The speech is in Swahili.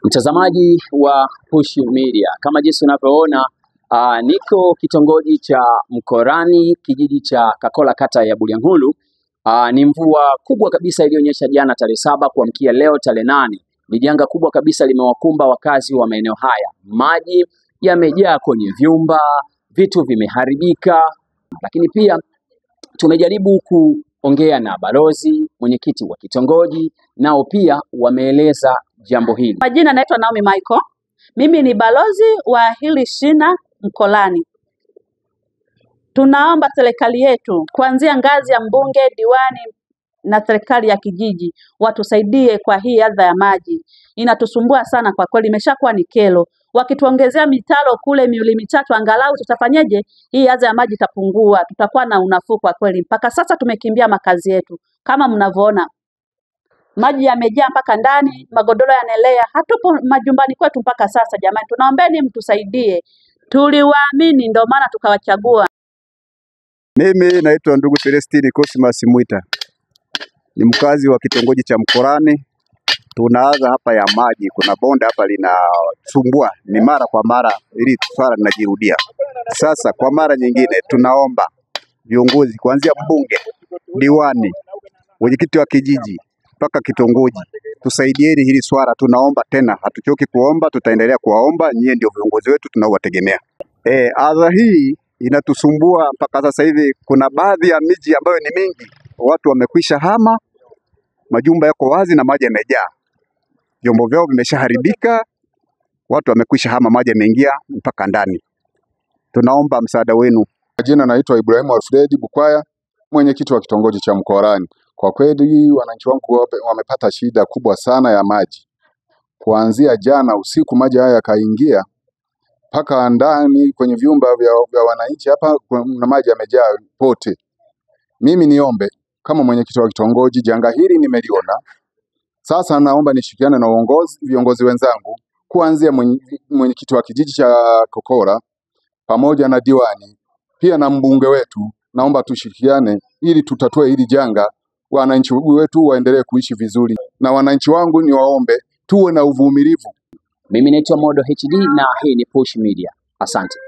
Mtazamaji wa Push Media, kama jinsi unavyoona, niko kitongoji cha Mkorani, kijiji cha Kakola, kata ya Bulyanhulu. Ni mvua kubwa kabisa iliyonyesha jana tarehe 7 kuamkia leo tarehe 8. Ni janga kubwa kabisa limewakumba wakazi wa maeneo haya. Maji yamejaa kwenye vyumba, vitu vimeharibika, lakini pia tumejaribu kuongea na balozi, mwenyekiti wa kitongoji, nao pia wameeleza jambo hili. Majina naitwa Naomi Michael. Mimi ni balozi wa hili shina Mkolani. Tunaomba serikali yetu kuanzia ngazi ya mbunge, diwani na serikali ya kijiji watusaidie kwa hii adha ya maji. Inatusumbua sana kwa kweli, imeshakuwa ni kero. Wakituongezea mitaro kule miuli mitatu angalau tutafanyeje? Hii adha ya maji itapungua, tutakuwa na unafuu kwa kweli. Mpaka sasa tumekimbia makazi yetu. Kama mnavyoona, maji yamejaa mpaka ndani, magodoro yanaelea, hatupo majumbani kwetu mpaka sasa. Jamani, tunaombeni mtusaidie. Tuliwaamini ndio maana tukawachagua. Mimi naitwa ndugu Celestine Cosmas Mwita. Ni mkazi wa kitongoji cha Mkorani. Tunaanza hapa ya maji, kuna bonde hapa linasumbua, ni mara kwa mara ili swala linajirudia. Sasa kwa mara nyingine tunaomba viongozi kuanzia mbunge, diwani, mwenyekiti wa kijiji mpaka kitongoji, tusaidieni hili swala. Tunaomba tena, hatuchoki kuomba, tutaendelea kuwaomba. Nyie ndio viongozi wetu tunaowategemea. Adha hii inatusumbua mpaka sasa hivi. Kuna baadhi ya miji ambayo ni mingi, watu wamekwisha hama, majumba yako wazi na maji yamejaa, vyombo vyao vimeshaharibika, watu wamekwisha hama, maji yameingia mpaka ndani. Tunaomba msaada wenu. Jina naitwa Ibrahim Alfred Bukwaya, mwenyekiti wa kitongoji cha Mkorani. Kwa kweli wananchi wangu wamepata shida kubwa sana ya maji. Kuanzia jana usiku maji haya yakaingia mpaka ndani kwenye vyumba vya wananchi, hapa na maji yamejaa pote. Mimi niombe kama mwenyekiti wa kitongoji, janga hili nimeliona. Sasa naomba nishirikiane na viongozi wenzangu, kuanzia mwenyekiti wa kijiji cha Kakola pamoja na diwani pia na mbunge wetu. Naomba tushirikiane ili tutatue hili janga, wananchi wetu waendelee kuishi vizuri. Na wananchi wangu ni waombe tuwe na uvumilivu. Mimi naitwa Modo HD na hii ni Push Media. Asante.